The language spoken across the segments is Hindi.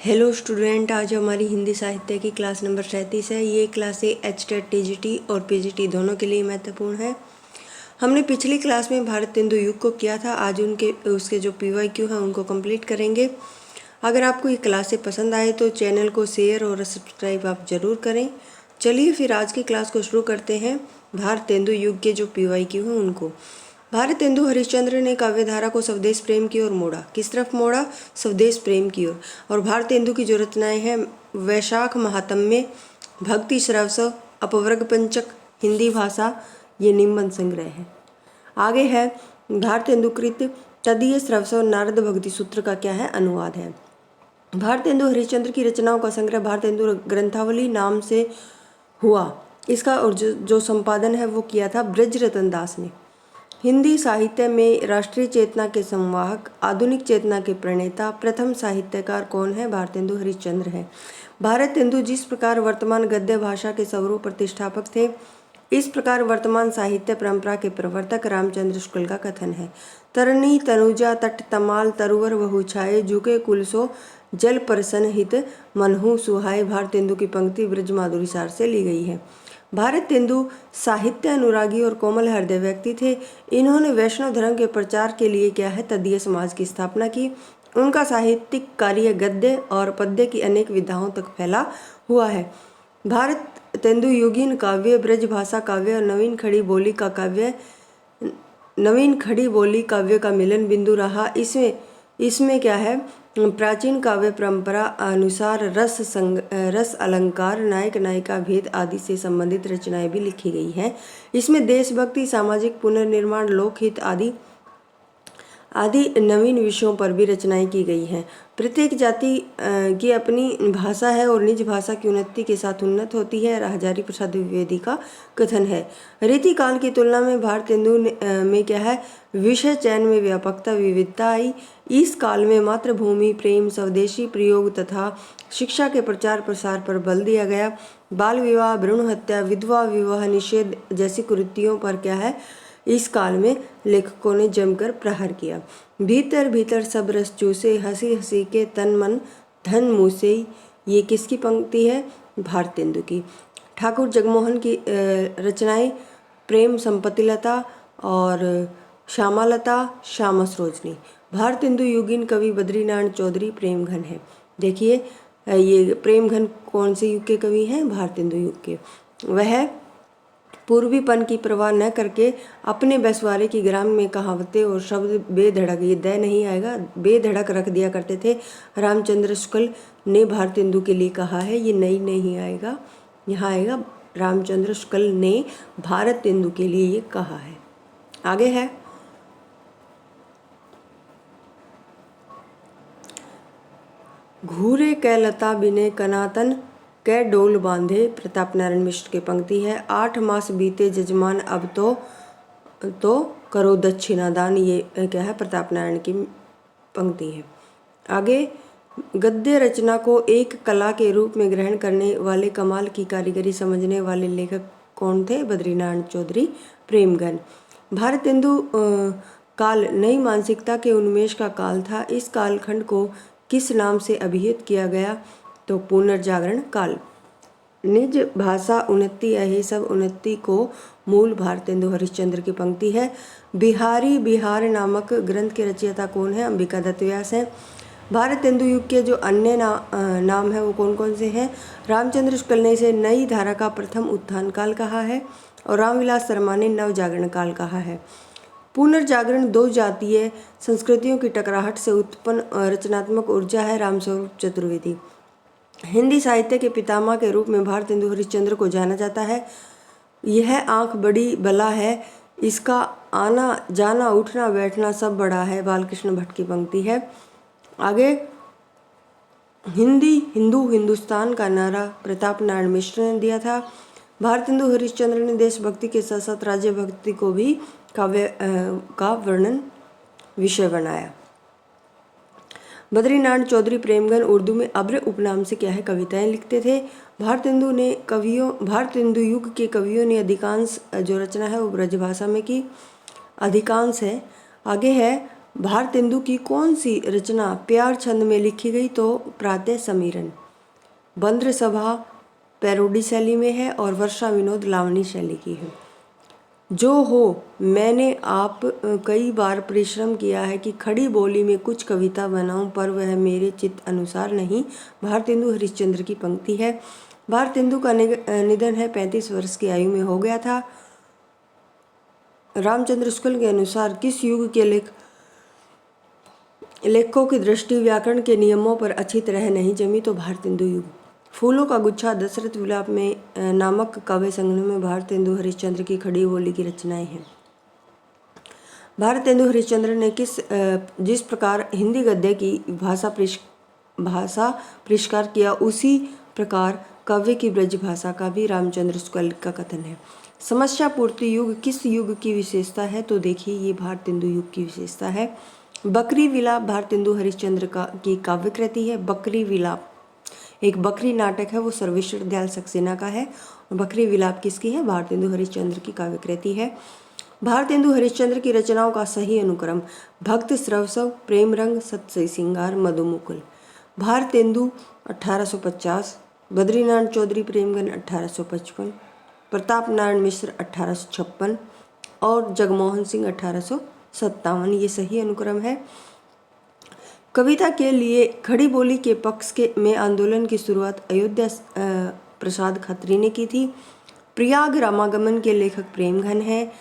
हेलो स्टूडेंट, आज हमारी हिंदी साहित्य की क्लास नंबर 37 है। ये क्लासें एचटेट टीजीटी और पीजीटी दोनों के लिए महत्वपूर्ण है। हमने पिछली क्लास में भारत तेंदु युग को किया था। आज उसके जो पीवाईक्यू हैं उनको कंप्लीट करेंगे। अगर आपको ये क्लासें पसंद आए तो चैनल को शेयर और सब्सक्राइब आप ज़रूर करें। चलिए फिर आज की क्लास को शुरू करते हैं। भारत तेंदु युग के जो पीवाईक्यू हैं उनको। भारत तेंदु हरिश्चंद्र ने काव्यधारा को स्वदेश प्रेम की ओर मोड़ा। किस तरफ मोड़ा? स्वदेश प्रेम की ओर। और भारत तेंदु की जो रचनाएं हैं, वैशाख महात्म्य, भक्ति श्रवसव, अपवर्ग पंचक, हिंदी भाषा, ये निम्न संग्रह है। आगे है भारत तेंदुकृत तदीय श्रवसव नारद भक्ति सूत्र का क्या है? अनुवाद है। भारत तेंदु हरिश्चंद्र की रचनाओं का संग्रह भारत तेंदु ग्रंथावली नाम से हुआ। इसका और जो संपादन है वो किया था ब्रजरतन दास ने। हिंदी साहित्य में राष्ट्रीय चेतना के संवाहक, आधुनिक चेतना के प्रणेता, प्रथम साहित्यकार कौन है? भारत तेंदु हरिश्चंद्र है। भारत तेंदु जिस प्रकार वर्तमान गद्य भाषा के सर्व प्रतिष्ठापक थे, इस प्रकार वर्तमान साहित्य परंपरा के प्रवर्तक रामचंद्र शुक्ल का कथन है। तरनी तनुजा तट तमाल तरुवर बहु छाए, झुके कुलसो जल परसन हित मनहु सुहाए। भारत तेंदु की पंक्ति ब्रज माधुरी सार से ली गई है। भारत तेंदु साहित्य अनुरागी और कोमल हृदय व्यक्ति थे। इन्होंने वैष्णव धर्म के प्रचार के लिए क्या है? तदीय समाज की स्थापना की। उनका साहित्यिक कार्य गद्य और पद्य की अनेक विधाओं तक फैला हुआ है। भारत तेंदु युगीन काव्य, ब्रज भाषा काव्य और नवीन खड़ी बोली काव्य का मिलन बिंदु रहा। इसमें क्या है? प्राचीन काव्य परंपरा अनुसार रस अलंकार, नायक नायिका भेद आदि से संबंधित रचनाएं भी लिखी गई हैं। इसमें देशभक्ति, सामाजिक पुनर्निर्माण, लोकहित आदि नवीन विषयों पर भी रचनाएं की गई हैं। प्रत्येक जाति की अपनी भाषा है और निज भाषा की उन्नति के साथ उन्नत होती है। हजारी प्रसाद द्विवेदी का कथन है। रीतिकाल की तुलना में भारत तेंदु में क्या है? विषय चयन में व्यापकता, विविधता आई। इस काल में मातृभूमि प्रेम, स्वदेशी प्रयोग तथा शिक्षा के प्रचार प्रसार पर बल दिया गया। बाल विवाह, भ्रूण हत्या, विधवा विवाह निषेध जैसी कुरीतियों पर क्या है? इस काल में लेखकों ने जमकर प्रहार किया। भीतर भीतर सब रस चूसे, हंसी हंसी के तन मन धन मूसे। ये किसकी पंक्ति है? भारत तेंदु की। ठाकुर जगमोहन की रचनाएं प्रेम, संपत्तिलता और श्यामालता, श्यामा सरोजनी। भारत तेंदु युगीन कवि बद्रीनारायण चौधरी प्रेमघन है। देखिए ये प्रेमघन कौन से युग के कवि हैं? भारत तेंदु युग के। वह पूर्वीपन की परवाह न करके अपने बसवारे की ग्राम में कहावतें और शब्द बेधड़क, ये दय नहीं आएगा, बेधड़क रख दिया करते थे। रामचंद्र शुक्ल ने भारत तेंदु के लिए कहा है, ये नहीं आएगा, यहाँ आएगा रामचंद्र शुक्ल ने भारत तेंदु के लिए ये कहा है। आगे है घूरे कै लता बिने कनातन कै डोल बांधे। प्रताप नारायण मिश्र की पंक्ति है। 8 मास बीते जजमान अब तो करो दक्षिणा दान। ये क्या है? प्रताप नारायण की पंक्ति है। आगे गद्य रचना को एक कला के रूप में ग्रहण करने वाले, कमाल की कारीगरी समझने वाले लेखक कौन थे? बद्रीनारायण चौधरी प्रेमघन। भारत तेंदु काल नई मानसिकता के उन्मेष का काल था। इस कालखंड को किस नाम से अभिहित किया गया? तो पुनर्जागरण काल। निज भाषा उन्नति, यही सब उन्नति को मूल भारत तेंदु हरिश्चंद्र की पंक्ति है। बिहारी बिहार नामक ग्रंथ के रचयिता कौन है? अंबिका दत्त व्यास हैं। भारत तेंदु युग के जो अन्य नाम है वो कौन कौन से हैं? रामचंद्र शुक्ल ने इसे नई धारा का प्रथम उत्थान काल कहा है और रामविलास शर्मा ने नवजागरण काल कहा है। पुनर्जागरण दो जातीय संस्कृतियों की टकराहट से उत्पन्न रचनात्मक ऊर्जा है। रामस्वरूप चतुर्वेदी। हिंदी साहित्य के पितामह के रूप में भारत तेंदु हरिश्चंद्र को जाना जाता है। यह आंख बड़ी बला है, इसका आना जाना उठना बैठना सब बड़ा है। बालकृष्ण भट्ट की पंक्ति है। आगे हिंदू हिंदुस्तान का नारा प्रताप नारायण मिश्र ने दिया था। भारत तेंदु हरिश्चंद्र ने देशभक्ति के साथ साथ राज्य भक्ति को भी काव्य का वर्णन विषय बनाया। बद्रीनारायण चौधरी प्रेमघन उर्दू में अब्र उपनाम से क्या है? कविताएं लिखते थे। भारत तेंदु युग के कवियों ने अधिकांश जो रचना है वो ब्रजभाषा में की, अधिकांश है। आगे है भारतेंदु की कौन सी रचना प्यार छंद में लिखी गई? तो प्रातः समीरन। बंद्र सभा पैरोडी शैली में है और वर्षा विनोद लावणी शैली की है। जो हो मैंने आप कई बार परिश्रम किया है कि खड़ी बोली में कुछ कविता बनाऊं, पर वह मेरे चित्त अनुसार नहीं। भारतेंदु हरिश्चंद्र की पंक्ति है। भारतेंदु का निधन है 35 वर्ष की आयु में हो गया था। रामचंद्र शुक्ल के अनुसार किस युग के लेखकों की दृष्टि व्याकरण के नियमों पर अच्छी तरह नहीं जमी? तो भारतेंदु युग। फूलों का गुच्छा दशरथ विलाप में नामक काव्य संग्रह में भारतेंदु हरिश्चंद्र की खड़ी बोली की रचनाएं हैं। भारतेंदु हरिश्चंद्र ने जिस प्रकार हिंदी गद्य की भाषा परिष्कार किया, उसी प्रकार काव्य की ब्रज भाषा का भी रामचंद्र शुक्ल का कथन है। समस्या पूर्ति युग किस युग की विशेषता है? तो देखिए, ये भारतेंदु युग की विशेषता है। बकरी विलाप भारतेंदु हरिश्चंद्र की काव्य कृति है। बकरी विलाप एक बकरी नाटक है, वो सर्वेश्वर दयाल सक्सेना का है। और बकरी विलाप किसकी है? भारतेंदु हरिश्चंद्र की काव्य कृति है। भारतेंदु हरिश्चंद्र की रचनाओं का सही अनुक्रम: भक्त श्रवसव, प्रेम रंग, सत्सई सिंगार, मधुमुकुल। भारतेंदु 1850, बद्रीनारायण चौधरी प्रेमगन 1855, प्रताप नारायण मिश्र 1856 और जगमोहन सिंह 1857, ये सही अनुक्रम है। कविता के लिए खड़ी बोली के पक्ष में आंदोलन की शुरुआत अयोध्या प्रसाद खत्री ने की थी। प्रयाग रामागमन के लेखक प्रेमघन हैं।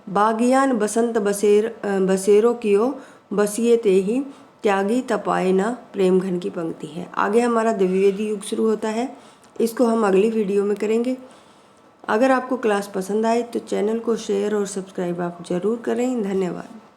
बागियान बसंत बसेरो कियो, बसिए ते ही त्यागी तपाए ना, प्रेमघन की पंक्ति है। आगे हमारा द्विवेदी युग शुरू होता है, इसको हम अगली वीडियो में करेंगे। अगर आपको क्लास पसंद आए तो चैनल को शेयर और सब्सक्राइब आप जरूर करें। धन्यवाद।